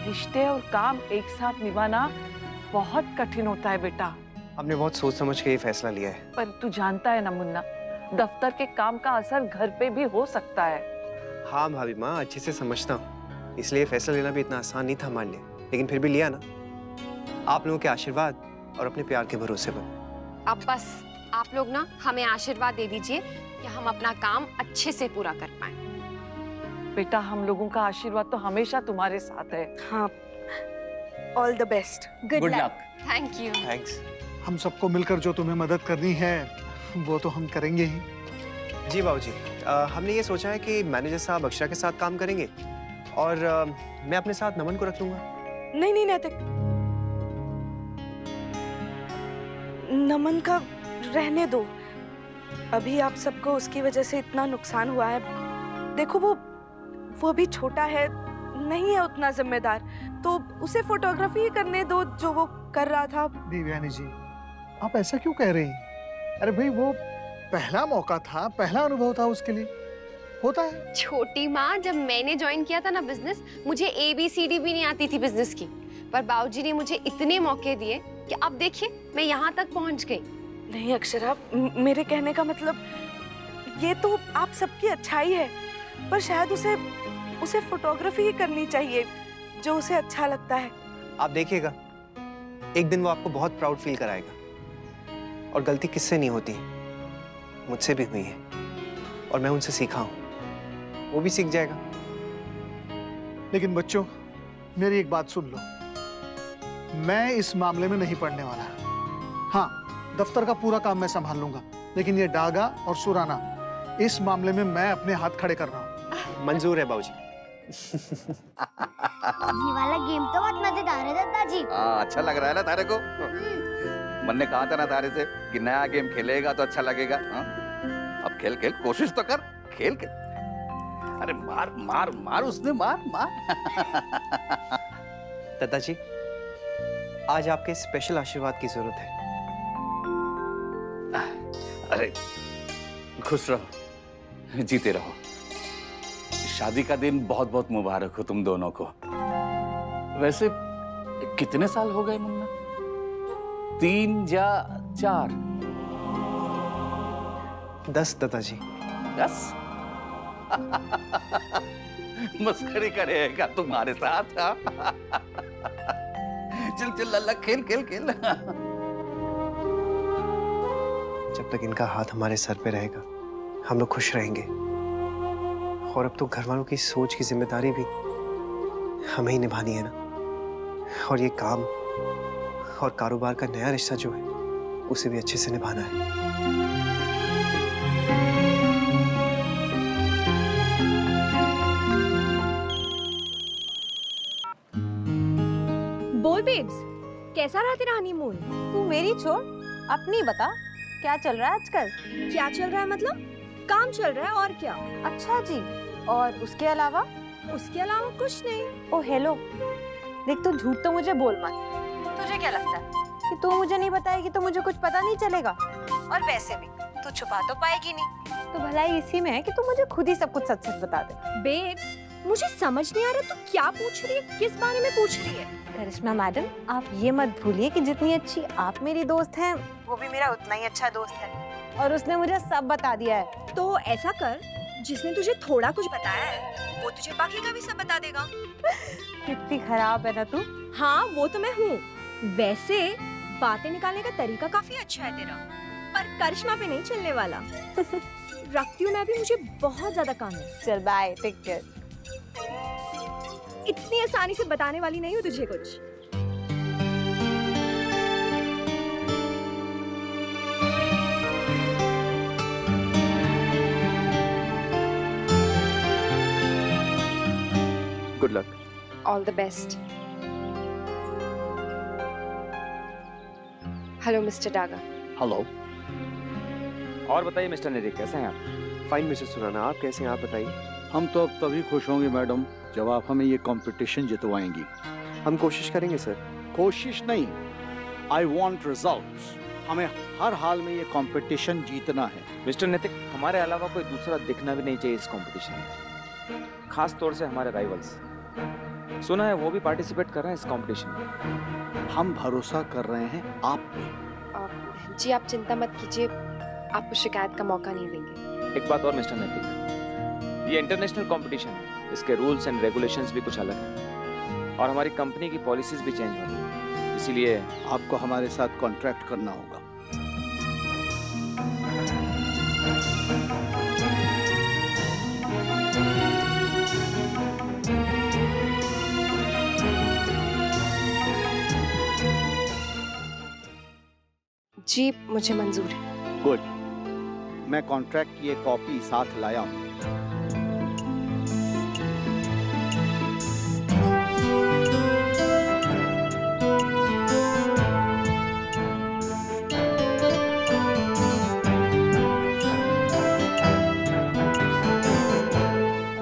रिश्ते और काम एक साथ निभाना बहुत कठिन होता है बेटा। हमने बहुत सोच समझ के ये फैसला लिया है। पर तू जानता है ना मुन्ना, दफ्तर के काम का असर घर पे भी हो सकता है। हाँ भाभी माँ, अच्छे से समझता हूँ, इसलिए फैसला लेना भी इतना आसान नहीं था हमारे लिए, लेकिन फिर भी लिया ना, आप लोगों के आशीर्वाद और अपने प्यार के भरोसे पर। अब बस आप लोग ना हमें आशीर्वाद दे दीजिए कि हम अपना काम अच्छे से पूरा कर पाए। बेटा, हम लोगों का आशीर्वाद तो हमेशा तुम्हारे साथ है। हाँ, all the best. Good luck. Thank you. Thanks. हम सबको मिलकर जो तुम्हें मदद करनी है वो तो हम करेंगे ही। जी बाबूजी, हमने ये सोचा है कि मैनेजर साहब अक्षरा के साथ काम करेंगे, और मैं अपने साथ नमन को रख लूंगा। नहीं नैतिक, नमन का रहने दो। अभी आप सबको उसकी वजह से इतना नुकसान हुआ है। देखो वो भी छोटा है, नहीं है उतना जिम्मेदार, तो उसे फोटोग्राफी ही करने दो जो वो कर रहा था। देवयानी जी, आप ऐसा क्यों कह रही हैं? अरे भाई, वो पहला मौका था, पहला अनुभव था उसके लिए, होता है। छोटी माँ, जब मैंने ज्वाइन किया था ना बिजनेस, मुझे ABCD भी नहीं आती थी बिजनेस की, पर बाबूजी ने मुझे इतने मौके दिए कि अब देखिए मैं यहाँ तक पहुँच गई। नहीं अक्षरा, मेरे कहने का मतलब ये तो आप सबकी अच्छाई है, पर शायद उसे फोटोग्राफी ही करनी चाहिए जो उसे अच्छा लगता है। आप देखिएगा, एक दिन वो आपको बहुत प्राउड फील कराएगा। और गलती किससे नहीं होती, मुझसे भी हुई है और मैं उनसे सीखा हूं, वो भी सीख जाएगा। लेकिन बच्चों, मेरी एक बात सुन लो, मैं इस मामले में नहीं पड़ने वाला। हाँ, दफ्तर का पूरा काम मैं संभाल लूंगा, लेकिन ये डागा और सुराना, इस मामले में मैं अपने हाथ खड़े कर रहा हूँ। मंजूर है बाबूजी। ये वाला गेम तो बहुत मजेदार है दादाजी। अच्छा लग रहा है ना तारे को? मन ने कहा था ना तारे से कि नया गेम खेलेगा तो अच्छा लगेगा। अब खेल खेल, कोशिश तो कर, खेल खेल। अरे मार मार मार, उसने मार मार। दादाजी, आज आपके स्पेशल आशीर्वाद की जरूरत है। अरे खुश रहो, जीते रहो। शादी का दिन बहुत बहुत मुबारक हो तुम दोनों को। वैसे कितने साल हो गए मुन्ना? 3 या 4? 10 दादाजी। 10? मस्करी करेगा तुम्हारे साथ। चल चल लल्ला, खेल खेल खेल। जब तक इनका हाथ हमारे सर पे रहेगा, हम लोग खुश रहेंगे। और अब तो घर वालों की सोच की जिम्मेदारी भी हमें ही निभानी है ना। और ये काम और कारोबार का नया रिश्ता जो है, उसे भी अच्छे से निभाना है। बोल बेब्स, कैसा रहा तेरा हनीमून? तू मेरी छोड़, अपनी बता, क्या चल रहा है आजकल? क्या चल रहा है मतलब? काम चल रहा है और क्या। अच्छा जी, और उसके अलावा? उसके अलावा कुछ नहीं। ओ हेलो, देख तू झूठ तो मुझे बोल मत। तुझे क्या लगता है कि तू मुझे नहीं बताएगी तो मुझे कुछ पता नहीं चलेगा? और वैसे भी तू छुपा तो पाएगी नहीं, तो भलाई इसी में है कि तू मुझे खुद ही सब कुछ सच सच बता दे। बेब्स, मुझे समझ नहीं आ रहा तू क्या पूछ रही है, किस बारे में पूछ रही है? करिश्मा मैडम, आप ये मत भूलिए कि जितनी अच्छी आप मेरी दोस्त हैं, वो भी मेरा उतना ही अच्छा दोस्त है, और उसने मुझे सब बता दिया है। तो ऐसा कर, जिसने तुझे थोड़ा कुछ बताया है, वो तुझे बाकी का भी सब बता देगा। कितनी खराब है ना तू। हाँ, वो तो मैं हूँ। वैसे बातें निकालने का तरीका काफी अच्छा है तेरा, पर करिश्मा पे नहीं चलने वाला। रखती हूँ मैं भी, मुझे बहुत ज्यादा काम है। चल बाय, टेक केयर। इतनी आसानी से बताने वाली नहीं हूँ तुझे कुछ। Good luck. All the best. Hello mister Daga. Hello. और बताइए मिस्टर निधि, कैसे हैं आप? फाइन मिस्टर सुराना, आप कैसे हैं? आप बताइए। हम तो अब तभी खुश होंगे मैडम जब आप हमें ये कंपटीशन जितवाएंगी। हम कोशिश करेंगे सर। कोशिश नहीं, आई वांट रिजल्ट्स। हमें हर हाल में ये कंपटीशन जीतना है। मिस्टर नितिक, हमारे अलावा कोई दूसरा दिखना भी नहीं चाहिए इस कंपटीशन में, खास तौर से हमारे राइवल्स। सुना है वो भी पार्टिसिपेट कर रहे हैं इस कंपटीशन में। हम भरोसा कर रहे हैं आप पे। जी आप चिंता मत कीजिए, आपको शिकायत का मौका नहीं देंगे। एक बात और मिस्टर नितिक, ये इंटरनेशनल कंपटीशन है, इसके रूल्स एंड रेगुलेशंस भी कुछ अलग हैं, और हमारी कंपनी की पॉलिसीज भी चेंज हो रही हैं, इसीलिए आपको हमारे साथ कॉन्ट्रैक्ट करना होगा। जी मुझे मंजूर है। गुड, मैं कॉन्ट्रैक्ट की ये कॉपी साथ लाया हूँ।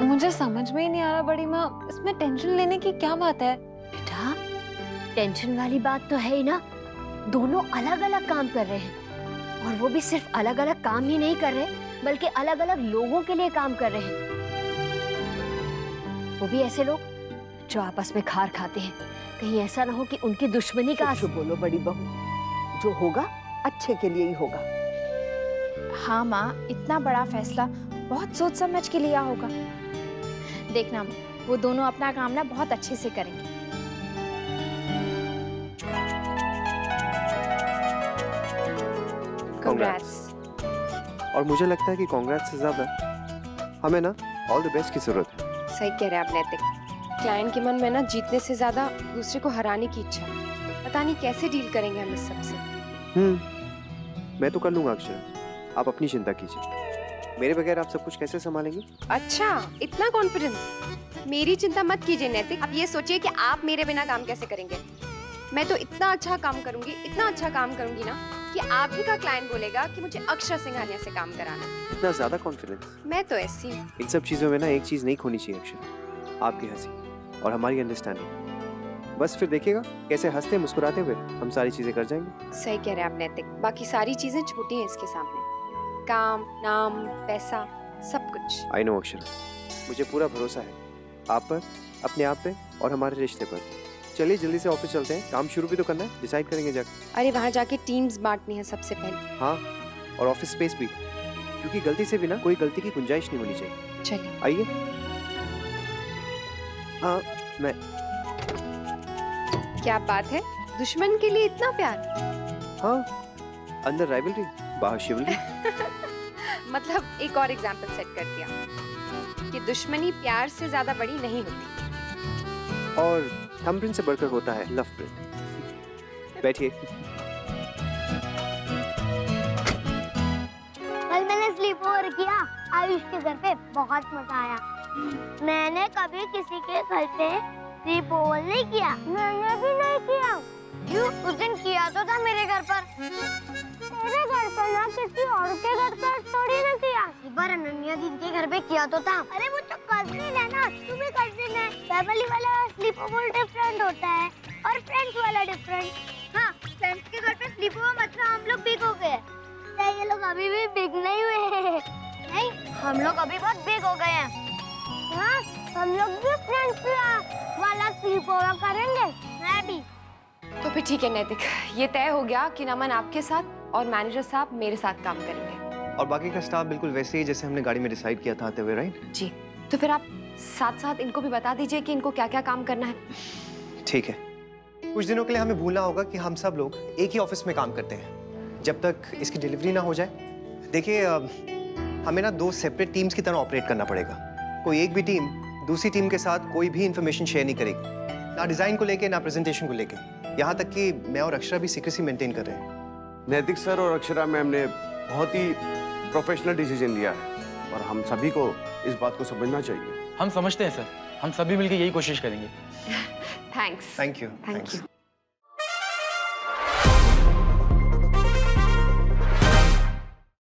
मुझे समझ में ही नहीं आ रहा बड़ी माँ, इसमें इसमें टेंशन लेने की क्या बात है? बेटा टेंशन वाली बात तो है ही ना, दोनों अलग अलग काम कर रहे हैं और वो भी सिर्फ अलग अलग काम ही नहीं कर रहे बल्कि अलग अलग लोगों के लिए काम कर रहे हैं, वो भी ऐसे लोग जो आपस में खार खाते हैं। कहीं ऐसा ना हो कि उनकी दुश्मनी का चुप बोलो बड़ी बहू, जो होगा अच्छे के लिए ही होगा। हाँ माँ, इतना बड़ा फैसला बहुत सोच समझ के लिया होगा। देखना वो दोनों अपना काम ना बहुत अच्छे से करेंगे। कांग्रेट्स। और मुझे लगता है कि कांग्रेट्स से ज्यादा हमें ना ऑल द बेस्ट की जरूरत है। सही कह रहे हैं आप नैतिक। क्लाइंट के मन में ना जीतने से ज्यादा दूसरे को हराने की इच्छा। पता नहीं कैसे डील करेंगे हम इस सबसे। मैं तो कर लूंगा अक्षरा, आप अपनी चिंता कीजिए। मेरे बगैर आप सब कुछ कैसे संभालेंगी? अच्छा, इतना कॉन्फिडेंस। मेरी चिंता मत कीजिए नैतिक, अब ये सोचिए कि आप मेरे बिना काम कैसे करेंगे। मैं तो इतना अच्छा काम करूंगी, इतना अच्छा काम करूंगी ना कि आप ही का क्लाइंट बोलेगा कि मुझे अक्षरा सिंघानिया से काम कराना। इतना ज्यादा कॉन्फिडेंस? मैं तो ऐसी हूँ। इन सब चीजों में ना एक चीज नहीं खोनी चाहिए अक्षरा, आपकी हंसी और हमारी अंडरस्टैंडिंग। बस फिर देखिएगा कैसे हंसते मुस्कुराते हुए हम सारी चीजें कर जाएंगे। सही कह रहे हैं आप नैतिक, बाकी सारी चीजें छोटी हैं इसके सामने। काम, नाम, पैसा, सब कुछ। आई नो अक्षरा, मुझे पूरा भरोसा है आप पर, अपने आप पे और हमारे रिश्ते पर। चलिए जल्दी से ऑफिस चलते हैं, काम शुरू भी तो करना है, डिसाइड करेंगे जाकर। अरे वहाँ जाके टीम्स बांटनी है सबसे पहले। हाँ, और ऑफिस स्पेस भी, क्योंकि गलती से भी ना कोई गलती की गुंजाइश नहीं होनी चाहिए। चलिए आइए। हाँ मैं। क्या बात है, दुश्मन के लिए इतना प्यार? हाँ, अंदर राइवलरी बाहर शिवलरी। मतलब एक और एग्जाम्पल सेट कर दिया कि दुश्मनी प्यार से ज्यादा बड़ी नहीं होती और थंबप्रिंट से बढ़कर होता है लव प्रिंट। बैठिए। कल मैंने स्लीप ओवर किया आयुष के घर पे, बहुत मजा आया। मैंने कभी किसी के घर पे स्लीप ओवर नहीं किया। मैंने भी नहीं किया। क्यों? उस दिन किया तो था मेरे घर पर। तेरे घर पर ना, किसी और के घर पर थोड़ी ना किया। एक बार अनन्या दीदी के घर पे किया तो था। अरे वो तो कजिन है ना, तू भी कजिन है। फैमिली वाला स्लीप ओवर डिफरेंट होता है और फ्रेंड्स वाला डिफरेंट। हाँ, फ्रेंड्स के घर पे स्लीप ओवर मतलब हम लोग बिग हो गए। ये लोग अभी भी बिग नहीं हुए। नहीं, हम लोग अभी बहुत बिग हो गए हैं। हाँ, हम लोग भी फ्रेंड्स वाला स्लीप ओवर करेंगे। मैं भी। तो फिर ठीक है नैतिक, ये तय हो गया कि नमन आपके साथ और मैनेजर साहब मेरे साथ काम करेंगे। और बाकी का स्टाफ बिल्कुल वैसे ही जैसे हमने गाड़ी में डिसाइड किया था आते हुए, राइट? जी। तो फिर आप साथ साथ इनको भी बता दीजिए कि इनको क्या क्या काम करना है। ठीक है। कुछ दिनों के लिए हमें भूलना होगा कि हम सब लोग एक ही ऑफिस में काम करते हैं जब तक इसकी डिलीवरी ना हो जाए। देखिए, हमें ना 2 सेपरेट टीम्स की तरह ऑपरेट करना पड़ेगा। कोई एक भी टीम दूसरी टीम के साथ कोई भी इंफॉर्मेशन शेयर नहीं करेगी, ना डिजाइन को लेके ना प्रेजेंटेशन को लेके। यहाँ तक कि मैं और अक्षरा भी सीक्रेसी मेंटेन कर रहे हैं। नैतिक सर और अक्षरा मैम ने बहुत ही प्रोफेशनल डिसीजन लिया है और हम सभी को इस बात को समझना चाहिए। हम समझते हैं सर, हम सभी मिलकर यही कोशिश करेंगे। Thanks. Thank you. Thank you.